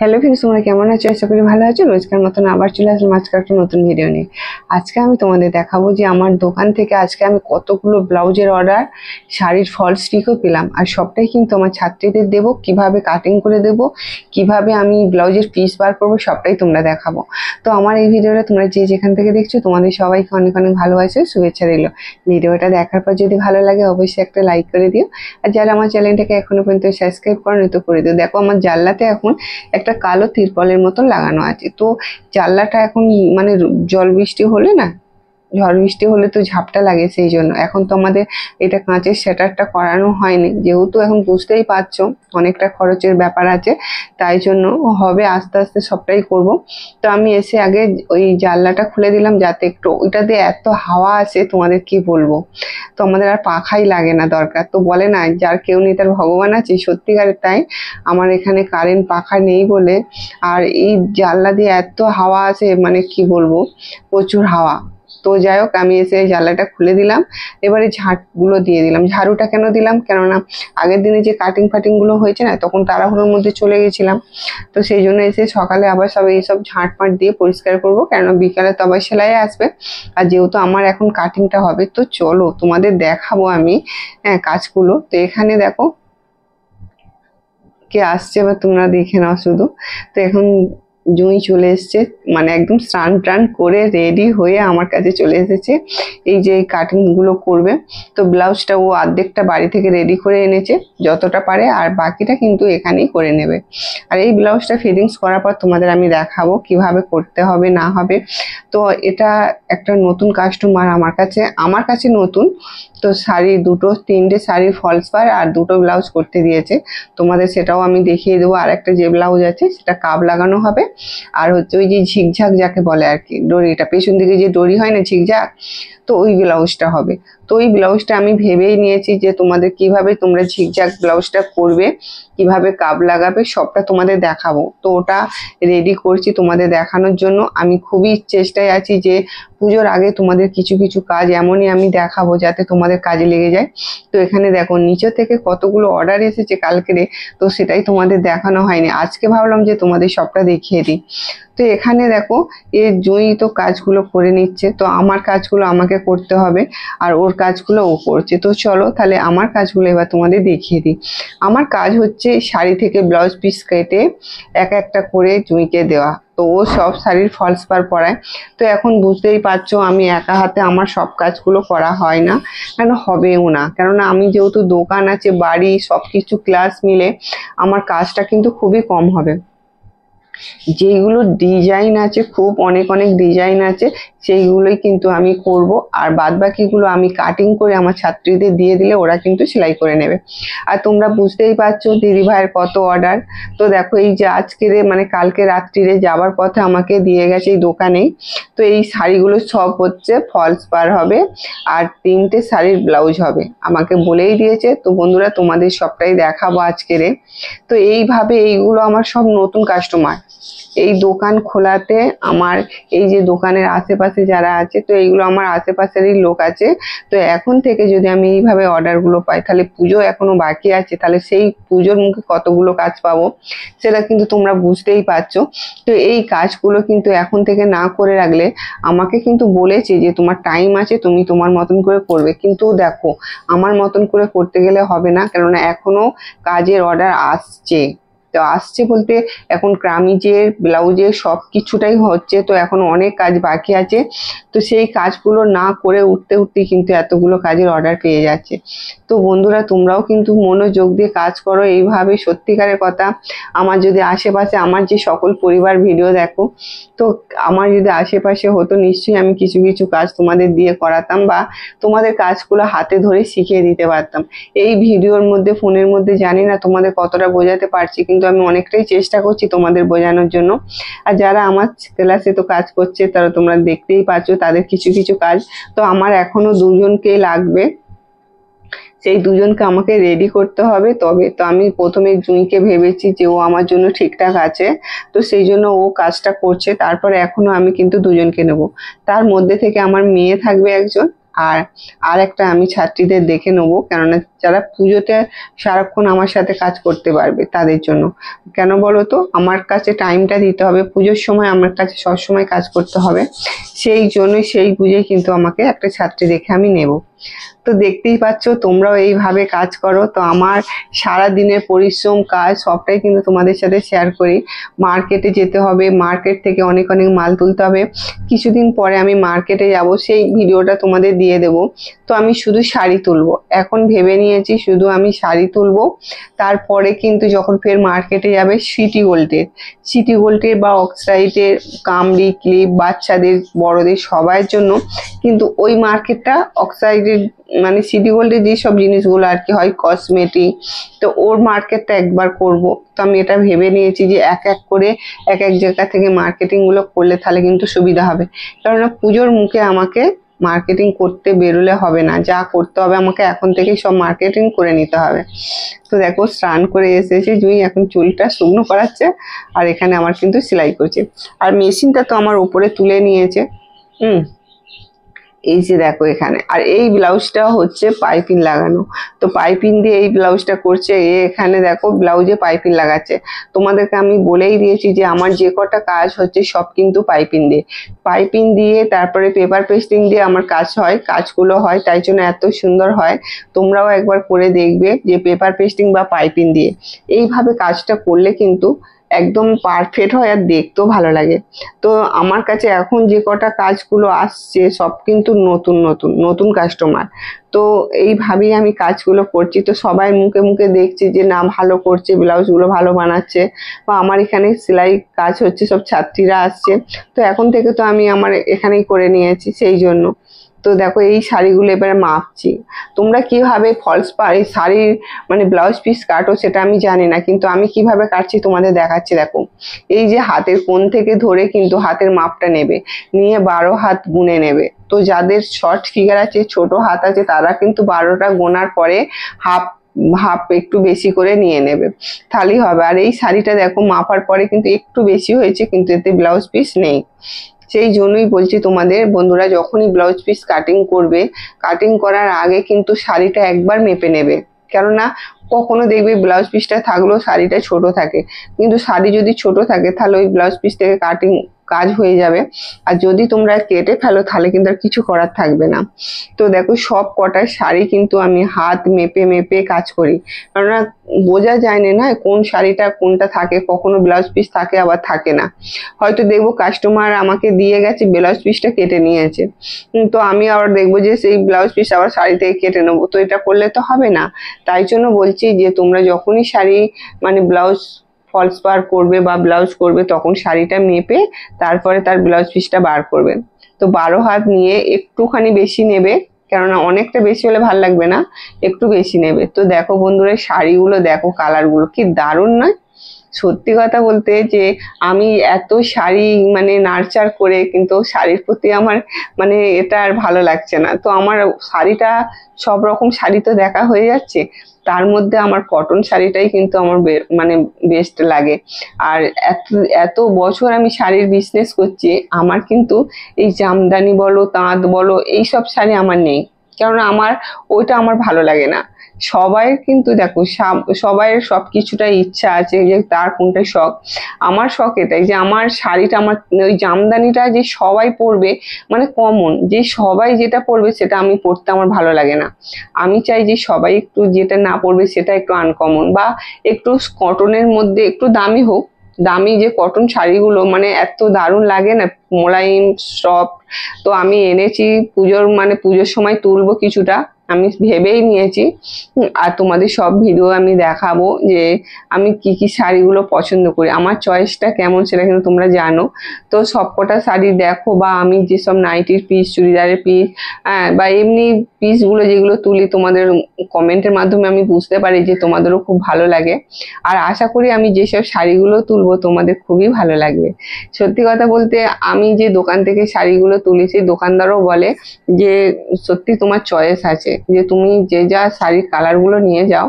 Hello friends, তোমরা কেমন আছো? আশা করি ভালো আছো। রোজকার মতন আবার চলে আসলাম আজকে একটা নতুন ভিডিও নিয়ে। আজকে আমি তোমাদের দেখাবো যে আমার দোকান থেকে আজকে আমি কতগুলো ব্লাউজের অর্ডার, শাড়ির ফলস পিকও পেলাম, আর সবটাই কিন্তু আমার ছাত্রীদের দেবো। কিভাবে কাটিং করে দেবো, কিভাবে আমি ব্লাউজের পিস বার করবো, সবটাই তোমরা দেখাবো। তো আমার এই ভিডিওটা তোমরা যে যেখান থেকে দেখছো তোমাদের সবাইকে অনেক অনেক ভালোবাসে, শুভেচ্ছা রইলো। ভিডিওটা দেখার পর যদি ভালো লাগে অবশ্যই একটা লাইক করে দিও, আর যারা আমার চ্যানেলটাকে এখনো পর্যন্ত সাবস্ক্রাইব করেনি তো করে দিও। দেখো আমার জানলাতে এখন একটা কালো তিরপলের মতন লাগানো আছে। তো জানলাটা এখন মানে জল বৃষ্টি হলে না, ঝড় বৃষ্টি হলে তো ঝাপটা লাগে, সেই জন্য এখন তো আমাদের এটা কাঁচের শাটারটা করানো হয়নি, যেহেতু এখন বুঝতেই পারছো অনেকটা খরচের ব্যাপার আছে, তাই জন্য হবে আস্তে আস্তে সবটাই করব। তো আমি এসে আগে ওই জানলাটা খুলে দিলাম, যাতে একটু ওইটাতে এত হাওয়া আসে তোমাদের কি বলবো। তো আমাদের আর পাখাই লাগে না দরকার, তো বলে না যার কেউ নেই তার ভগবান আছে, সত্যিকারের তাই। আমার এখানে কারেন্ট পাখা নেই বলে, আর এই জানলা দিয়ে এত হাওয়া আসে মানে কি বলবো, প্রচুর হাওয়া। তো যাই হোক, আমি এসে জানলাটা খুলে দিলাম, এবারে ঝাঁটগুলো দিয়ে দিলাম। ঝাড়ুটা কেন দিলাম, কেননা আগের দিনে যে কাটিং ফাটিং গুলো হয়েছে না, তখন তাড়াহুড়োর মধ্যে চলে গেছিলাম, তো সেই জন্য এসে সকালে আবার সব এইসব ঝাঁট ফাঁট দিয়ে পরিষ্কার করবো, কেননা বিকালে তো আবার সেলাই আসবে। আর যেহেতু আমার এখন কাটিংটা হবে, তো চলো তোমাদের দেখাবো আমি কাজগুলো। তো এখানে দেখো কে আসছে, এবার তোমরা দেখে নাও শুধু। তো এখন জুঁই চলে এসছে, মানে একদম স্নান টান করে রেডি হয়ে আমার কাছে চলে এসেছে, এই যে কাটিং গুলো করবে। তো ব্লাউজটা ও অর্ধেকটা বাড়ি থেকে রেডি করে এনেছে যতটা পারে, আর বাকিটা কিন্তু এখানেই করে নেবে। আর এই ব্লাউজটা ফিটিংস করার পর তোমাদের আমি দেখাবো কিভাবে করতে হবে না হবে। তো এটা একটা নতুন কাস্টমার আমার কাছে নতুন। তো শাড়ি দুটো তিনটে শাড়ির ফলস পার আর দুটো ব্লাউজ করতে দিয়েছে, তোমাদের সেটাও আমি দেখিয়ে দেবো। আর একটা যে ব্লাউজ আছে সেটা কাপ লাগানো হবে, আর হচ্ছে ওই যে ঝিকঝাক যাকে বলে আর কি, দড়িটা পেছন দিকে যে দড়ি হয় না ঝিকঝাক, তো ওই ব্লাউজটা হবে। তো ওই ব্লাউজটা আমি ভেবেই নিয়েছি যে তোমাদের কিভাবে তোমরা ঝিকঝাক ব্লাউজটা করবে, কিভাবে কাপ লাগাবে, সবটা তোমাদের দেখাবো। তো ওটা রেডি করছি তোমাদের দেখানোর জন্য। আমি খুবই চেষ্টায় আছি যে পুজোর আগে তোমাদের কিছু কিছু কাজ এমনই আমি দেখাবো যাতে তোমাদের কাজে লেগে যায়। তো এখানে দেখো নিচে থেকে কতগুলো অর্ডার এসেছে কালকেরে, তো সেটাই তোমাদের দেখানো হয়নি, আজকে ভাবলাম যে তোমাদের সবটা দেখিয়ে দিই। তো এখানে দেখো জুঁই তো কাজগুলো করে নিচ্ছে, তো আমার কাজগুলো আমাকে করতে হবে, আর ওর কাজগুলো ও করছে। তো চলো তাহলে আমার কাজগুলো এবার তোমাদের দেখিয়ে দিই। আমার কাজ হচ্ছে শাড়ি থেকে ব্লাউজ পিস কেটে এক একটা করে জুঁইকে দেওয়া। তো ও সব শাড়ির ফলস পার পরায়। তো এখন বুঝতেই পারছো আমি একা হাতে আমার সব কাজগুলো করা হয় না, কেন হবেও না, কেননা আমি যেহেতু দোকান আছে, বাড়ি, সবকিছু ক্লাস মিলে আমার কাজটা কিন্তু খুবই কম হবে। যেগুলো ডিজাইন আছে, খুব অনেক অনেক ডিজাইন আছে, সেইগুলোই কিন্তু আমি করব, আর বাদ বাকিগুলো আমি কাটিং করে আমার ছাত্রীদের দিয়ে দিলে ওরা কিন্তু সেলাই করে নেবে। আর তোমরা বুঝতেই পারছো দিদি ভাইয়ের কত অর্ডার। তো দেখো এই যে আজকের মানে কালকে রাত্রিরে যাবার পথে আমাকে দিয়ে গেছে এই দোকানেই। তো এই শাড়িগুলো সব হচ্ছে ফলস পার হবে, আর তিনটে শাড়ির ব্লাউজ হবে, আমাকে বলেই দিয়েছে। তো বন্ধুরা তোমাদের সবটাই দেখাবো আজকেরে। তো এইভাবে এইগুলো আমার সব নতুন কাস্টমার এই দোকান খোলাতে। আমার এই যে দোকানের আশেপাশে যারা আছে, তো এইগুলো আমার আশেপাশেরই লোক আছে। তো এখন থেকে যদি আমি এইভাবে অর্ডার গুলো পাই, তাহলে পুজো এখনো বাকি আছে, তাহলে সেই পুজোর মুখে কতগুলো কাজ পাবো সেটা কিন্তু তোমরা বুঝতেই পারছো। তো এই কাজগুলো কিন্তু এখন থেকে না করে রাখলে, আমাকে কিন্তু বলেছে যে তোমার টাইম আছে, তুমি তোমার মতন করে করবে, কিন্তু দেখো আমার মতন করে করতে গেলে হবে না, কেননা এখনো কাজের অর্ডার আসছে। তো আসছে বলতে এখন কামিজের ব্লাউজের সব কিছুটাই হচ্ছে, তো এখন অনেক কাজ বাকি আছে। তো সেই কাজগুলো না করে উঠতে উঠতে কিন্তু এতগুলো কাজের অর্ডার পেয়ে যাচ্ছে। তো বন্ধুরা তোমরাও কিন্তু মনোযোগ দিয়ে কাজ করো এইভাবে, সত্যিকারের কথা। আমার যদি আশেপাশে আমার যে সকল পরিবার ভিডিও দেখো, তো আমার যদি আশেপাশে হতো নিশ্চয়ই আমি কিছু কিছু কাজ তোমাদের দিয়ে করাতাম, বা তোমাদের কাজগুলো হাতে ধরে শিখিয়ে দিতে পারতাম। এই ভিডিওর মধ্যে ফোনের মধ্যে জানি না তোমাদের কতটা বোঝাতে পারছি, কিন্তু আমি অনেকটাই চেষ্টা করছি তোমাদের বোঝানোর জন্য। আর যারা আমার ক্লাসে তো কাজ করছে তারা তোমরা দেখতেই পাচ্ছ তাদের কিছু কিছু কাজ। তো আমার এখনো দুজনকে লাগবে, সেই দুজনকে আমাকে রেডি করতে হবে। তবে তো আমি প্রথমে জুঁইকে ভেবেছি যে ও আমার জন্য ঠিকঠাক আছে, তো সেই জন্য ও কাজটা করছে। তারপরে এখনো আমি কিন্তু দুজনকে নেব, তার মধ্যে থেকে আমার মেয়ে থাকবে একজন, আর আর একটা আমি ছাত্রীদের দেখে নেবো, কেননা যারা পুজোতে সারাক্ষণ আমার সাথে কাজ করতে পারবে তাদের জন্য। কেন বলো তো, আমার কাছে টাইমটা দিতে হবে, পুজোর সময় আমার কাছে সবসময় কাজ করতে হবে, সেই জন্যই সেই বুঝেই কিন্তু আমাকে একটা ছাত্রী দেখে আমি নেব। তো দেখতেই পাচ্ছ তোমরাও এইভাবে কাজ করো। তো আমার সারা দিনের পরিশ্রম কাজ সবটাই কিন্তু তোমাদের সাথে শেয়ার করি। মার্কেটে যেতে হবে, মার্কেট থেকে অনেক অনেক মাল তুলতে হবে, কিছুদিন পরে আমি মার্কেটে যাব, সেই ভিডিওটা তোমাদের দিয়ে দেব। তো আমি শুধু শাড়ি তুলবো, এখন ভেবে নিয়েছি শুধু আমি শাড়ি তুলবো। তারপরে কিন্তু যখন ফের মার্কেটে যাবে সিটি গোল্ডের বা অক্সাইডের কামড়ি ক্লিপ, বাচ্চাদের বড়দের সবার জন্য কিন্তু ওই মার্কেটটা অক্সাইডের মানে সিটি গোল্ডের যেসব জিনিসগুলো আর কি হয় কসমেটিক, তো ওর মার্কেটটা একবার করব। তো আমি এটা ভেবে নিয়েছি যে এক এক করে এক এক জায়গা থেকে মার্কেটিং গুলো করলে তাহলে কিন্তু সুবিধা হবে, কেননা পুজোর মুখে আমাকে মার্কেটিং করতে বেরোলে হবে না, যা করতে হবে আমাকে এখন থেকেই সব মার্কেটিং করে নিতে হবে। তো দেখো স্নান করে এসেছি, জুঁই এখন চুলটা শুকনো করাচ্ছে, আর এখানে আমার কিন্তু সেলাই করছে, আর মেশিনটা তো আমার উপরে তুলে নিয়েছে। এই যে দেখো এখানে, আর এই ব্লাউজটা হচ্ছে পাইপিং লাগানো, তো পাইপিং দিয়ে এই ব্লাউজটা করছে। এখানে দেখো ব্লাউজে পাইপিং লাগাচ্ছে। তোমাদেরকে আমি বলেই দিয়েছি যে আমার যে কটা কাজ হচ্ছে সব কিন্তু পাইপিং দিয়ে তারপরে পেপার পেস্টিং দিয়ে আমার কাজগুলো হয়, তাই জন্য এত সুন্দর হয়। তোমরাও একবার করে দেখবে যে পেপার পেস্টিং বা পাইপিং দিয়ে এইভাবে কাজটা করলে কিন্তু একদম পারফেক্ট হয়, আর দেখতেও ভালো লাগে। তো আমার কাছে এখন যে কটা কাজগুলো আসছে সব কিন্তু নতুন নতুন নতুন কাস্টমার, তো এইভাবেই আমি কাজগুলো করছি। তো সবাই মুখে মুখে দেখছি যে না ভালো করছে, ব্লাউজগুলো ভালো বানাচ্ছে, বা আমার এখানে সেলাই কাজ হচ্ছে, সব ছাত্রীরা আসছে। তো এখন থেকে তো আমি আমার এখানেই করে নিয়েছি, সেই জন্য। তো দেখো এই শাড়িগুলো এবারে মাপছি। তোমরা কিভাবে ফলস পাড় শাড়ির মানে ব্লাউজ পিস কাটো সেটা আমি জানি না, কিন্তু আমি কিভাবে কাটছি তোমাদের দেখাচ্ছি। দেখো এই যে হাতের কোণ থেকে ধরে কিন্তু হাতের মাপটা নেবে, নিয়ে 12 হাত গুনে নেবে। তো যাদের শর্ট ফিগার আছে, ছোট হাত আছে, তারা কিন্তু 12টা গোনার পরে হাফ হাফ একটু বেশি করে নিয়ে নেবে, তাহলেই হবে। আর এই শাড়িটা দেখো মাপার পরে কিন্তু একটু বেশি হয়েছে, কিন্তু এতে ব্লাউজ পিস নেই। সেই জন্যই বলছি তোমাদের বন্ধুরা, যখনই ব্লাউজ পিস কাটিং করবে, কাটিং করার আগে কিন্তু শাড়িটা একবার মেপে নেবে, কেননা কখনো দেখবে ব্লাউজ পিসটা থাকলেও শাড়িটা ছোট থাকে, কিন্তু শাড়ি যদি ছোট থাকে তাহলে ওই ব্লাউজ পিস থেকে কাটিং কাজ হয়ে যাবে, আর যদি তোমরা কেটে ফেলো তাহলে কিন্তু আর কিছু করার থাকবে না। তো দেখো সব কটা শাড়ি কিন্তু আমি হাত মেপে মেপে কাজ করি, কেননা বোঝা যায় না কোন শাড়িটা কোনটা থাকে, কখনো ব্লাউজ পিস থাকে আবার থাকে না। হয়তো দেখবো কাস্টমার আমাকে দিয়ে গেছে, ব্লাউজ পিসটা কেটে নিয়েছে, তো আমি আবার দেখবো যে সেই ব্লাউজ পিস আবার শাড়ি থেকে কেটে নেবো, তো এটা করলে তো হবে না। তাই জন্য বলছি যে তোমরা যখনই শাড়ি মানে ব্লাউজ ফলস পার করবে বা ব্লাউজ করবে, তখন শাড়িটা মেপে তারপরে তার ব্লাউজ পিসটা বার করবে। তো 12 হাত নিয়ে একটুখানি বেশি নেবে, কেননা অনেকটা বেশি হলে ভালো লাগবে না, একটু বেশি নেবে। তো দেখো বন্ধুরা শাড়িগুলো দেখো, কালারগুলো কি দারুণ নয়? সত্যি কথা বলতে যে আমি এত শাড়ি মানে নার্চার করে কিন্তু শাড়ির প্রতি আমার মানে এটা আর ভালো লাগছে না। তো আমার শাড়িটা সব রকম শাড়ি তো দেখা হয়ে যাচ্ছে, তার মধ্যে আমার কটন শাড়িটাই কিন্তু আমার মানে বেস্ট লাগে। আর এত এত বছর আমি শাড়ির বিজনেস করছি, আমার কিন্তু এই জামদানি বলো তাঁত বলো এইসব শাড়ি আমার নেই, কারণ আমার ওইটা আমার ভালো লাগে না। সবাই কিন্তু দেখো সবাইয়ের সব কিছুটা ইচ্ছা আছে যে তার কোনটা শখ, আমার শখ এটাই যে আমার শাড়িটা আমার ওই জামদানিটা যে সবাই পরবে, মানে কমন যে সবাই যেটা পরবে সেটা আমি পরতে আমার ভালো লাগে না। আমি চাই যে সবাই একটু যেটা না পরবে সেটা একটু আনকমন বা একটু কটনের মধ্যে একটু দামি হোক। দামি যে কটন শাড়িগুলো মানে এত দারুণ লাগে না, মোলায়েম সফট। তো আমি এনেছি পুজোর সময় তুলবো কিছুটা, আমি ভেবেই নিয়েছি। আর তোমাদের সব ভিডিও আমি দেখাবো যে আমি কি কি শাড়িগুলো পছন্দ করি, আমার চয়েসটা কেমন সেটা কিন্তু তোমরা জানো। তো সবকটা শাড়ি দেখো, বা আমি যেসব নাইটির পিস, চুড়িদারের পিস, বা এমনি পিসগুলো যেগুলো তুলি, তোমাদের কমেন্টের মাধ্যমে আমি বুঝতে পারি যে তোমাদেরও খুব ভালো লাগে। আর আশা করি আমি যেসব শাড়িগুলো তুলবো তোমাদের খুবই ভালো লাগবে। সত্যি কথা বলতে আমি যে দোকান থেকে শাড়িগুলো তুলেছি, দোকানদারও বলে যে সত্যি তোমার চয়েস আছে, যে তুমি যে যা শাড়ির কালারগুলো নিয়ে যাও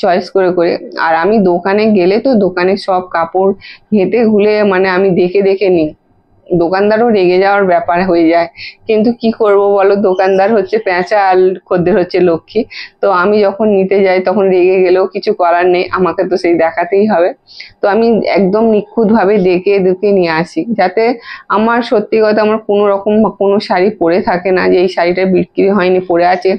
চয়েস করে করে। আর আমি দোকানে গেলে তো দোকানে সব কাপড় ঘেঁটে ঘুলে মানে আমি দেখে দেখে নিই দোকানদারও রেগে যাওয়ার ব্যাপার হয়ে যায়। কিন্তু কি করব বলো, দোকানদার হচ্ছে পেঁচা আর খদ্দের হচ্ছে লক্ষ্মী। তো আমি যখন নিতে যাই তখন রেগে গেলেও কিছু করার নেই, আমাকে তো সেই দেখাতেই হবে। তো আমি একদম নিখুঁতভাবে দেখে দেখে নিয়ে আসি, যাতে আমার সত্যি কথা আমার কোনো রকম কোনো শাড়ি পরে থাকে না যে এই শাড়িটা বিক্রি হয়নি পরে আছে,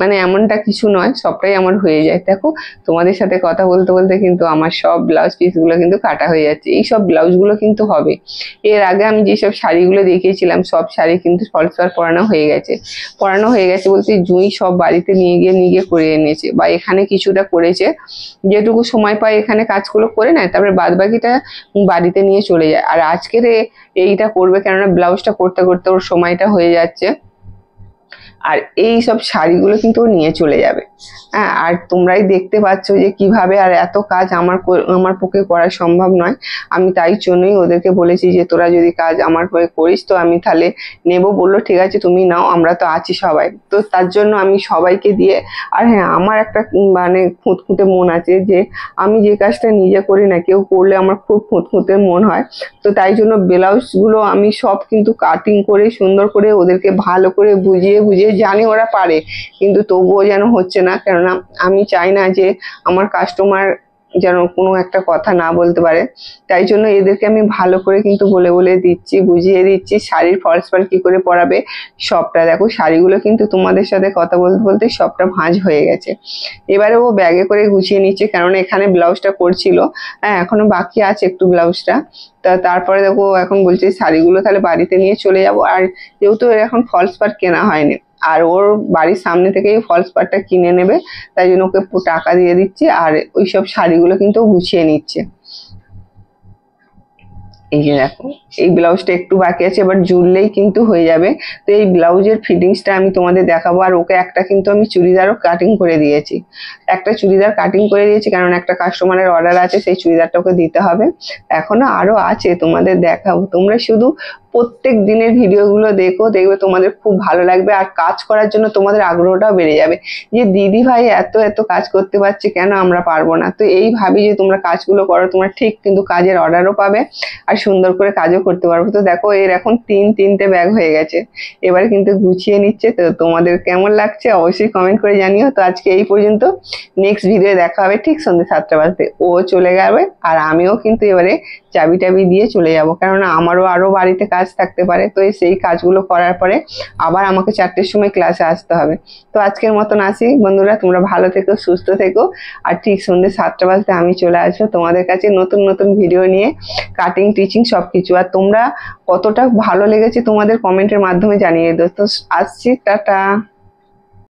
মানে এমনটা কিছু নয়, সবটাই আমার হয়ে যায়। দেখো তোমাদের সাথে কথা বলতে বলতে কিন্তু আমার সব ব্লাউজ পিসগুলো কিন্তু কাটা হয়ে যাচ্ছে। এই সব ব্লাউজগুলো কিন্তু হবে। এর আগে আমি যেসব শাড়িগুলো দেখিয়েছিলাম সব শাড়ি কিন্তু ফলস পাড় পরানো হয়ে গেছে। পরানো হয়ে গেছে বলতে জুঁই সব বাড়িতে নিয়ে গিয়ে করে এনেছে, বা এখানে কিছুটা করেছে, যেটুকু সময় পায় এখানে কাজগুলো করে নেয়, তারপরে বাদ বাকিটা বাড়িতে নিয়ে চলে যায়। আর আজকের এইটা করবে, কেননা ব্লাউজটা করতে করতে ওর সময়টা হয়ে যাচ্ছে। আর এই সব শাড়িগুলো কিন্তু ও নিয়ে চলে যাবে। হ্যাঁ, আর তোমরাই দেখতে পাচ্ছ যে কিভাবে, আর এত কাজ আমার পক্ষে করা সম্ভব নয়। আমি তাই জন্যই ওদেরকে বলেছি যে তোরা যদি কাজ আমার হয়ে করিস তো আমি তাহলে নেবো। বললো ঠিক আছে তুমি নাও, আমরা তো আছি সবাই। তো তার জন্য আমি সবাইকে দিয়ে, আর হ্যাঁ আমার একটা মানে খুঁতখুঁতে মন আছে যে আমি যে কাজটা নিজে করি না, কেউ করলে আমার খুব খুঁতখুঁতে মন হয়। তো তাই জন্য ব্লাউজগুলো আমি সব কিন্তু কাটিং করে সুন্দর করে ওদেরকে ভালো করে বুঝিয়ে বুঝিয়ে, জানি ওরা পারে কিন্তু তবুও যেন হচ্ছে না, কেননা আমি চাই না যে আমার কাস্টমার যেন কোনো একটা কথা না বলতে পারে। তাই জন্য এদেরকে আমি ভালো করে কিন্তু বলে বলে দিচ্ছি, বুঝিয়ে দিচ্ছি শাড়ির ফলস পাড় কি করে পরাবে সবটা। দেখো শাড়িগুলো কিন্তু তোমাদের সাথে কথা বলতে বলতে সবটা ভাঁজ হয়ে গেছে। এবারে ও ব্যাগে করে গুছিয়ে নিচ্ছে, কারণ এখানে ব্লাউজটা করছিল, হ্যাঁ এখনো বাকি আছে একটু ব্লাউজটা। তারপরে দেখো এখন বলছে শাড়িগুলো তাহলে বাড়িতে নিয়ে চলে যাব। আর যেহেতু এর এখন ফলস পাড় কেনা হয়নি, আর ওর বাড়ির সামনে থেকেই ফলস পাড়টা কিনে নেবে, তাই জন্য ওকে টাকা দিয়ে দিচ্ছি। আর ওইসব শাড়িগুলো কিন্তু গুছিয়ে নিচ্ছে। এই যে দেখো এই ব্লাউজটা একটু বাকি আছে, এবার জুড়লেই কিন্তু হয়ে যাবে। তো এই ব্লাউজের ফিটিংসটা আমি তোমাদের দেখাবো। আর ওকে একটা কিন্তু আমি চুড়িদারও কাটিং করে দিয়েছি, একটা চুড়িদার কাটিং করে দিয়েছি, কারণ একটা কাস্টমারের অর্ডার আছে, সেই চুড়িদারটা ওকে দিতে হবে। এখনো আরো আছে, তোমাদের দেখাবো। তোমরা শুধু প্রত্যেক দিনের ভিডিওগুলো দেখো, দেখবে তোমাদের খুব ভালো লাগবে। আর কাজ করার জন্য তোমাদের আগ্রহটাও বেড়ে যাবে, যে দিদি ভাই এত এত কাজ করতে পারছে, কেন আমরা পারবো না। তো এই ভাবি যে তোমরা কাজগুলো করো, তোমরা ঠিক কিন্তু কাজের অর্ডারও পাবে আর সুন্দর করে কাজও করতে পারবো। তো দেখো এর এখন তিনটে ব্যাগ হয়ে গেছে, এবারে কিন্তু গুছিয়ে নিচ্ছে। তো তোমাদের কেমন লাগছে অবশ্যই কমেন্ট করে জানিও। তো আজকে এই পর্যন্ত, নেক্সট ভিডিও দেখা হবে ঠিক সন্ধ্যে 7টা বাজতে। ও চলে যাবে আর আমিও কিন্তু এবারে চাবি টাবি দিয়ে চলে যাব, কেননা আমারও আরো বাড়িতে কাজ থাকতে পারে। তো সেই কাজগুলো করার পরে আবার আমাকে 4টের সময় ক্লাসে আসতে হবে। তো আজকের মতন আসি বন্ধুরা, তোমরা ভালো থেকো, সুস্থ থেকো। আর ঠিক সন্ধ্যে 7টা বাজতে আমি চলে আসবো তোমাদের কাছে নতুন নতুন ভিডিও নিয়ে, কাটিং টিচিং সবকিছু। আর তোমরা কতটা ভালো লেগেছে তোমাদের কমেন্টের মাধ্যমে জানিয়ে দাও। তো আসছি, টাটা।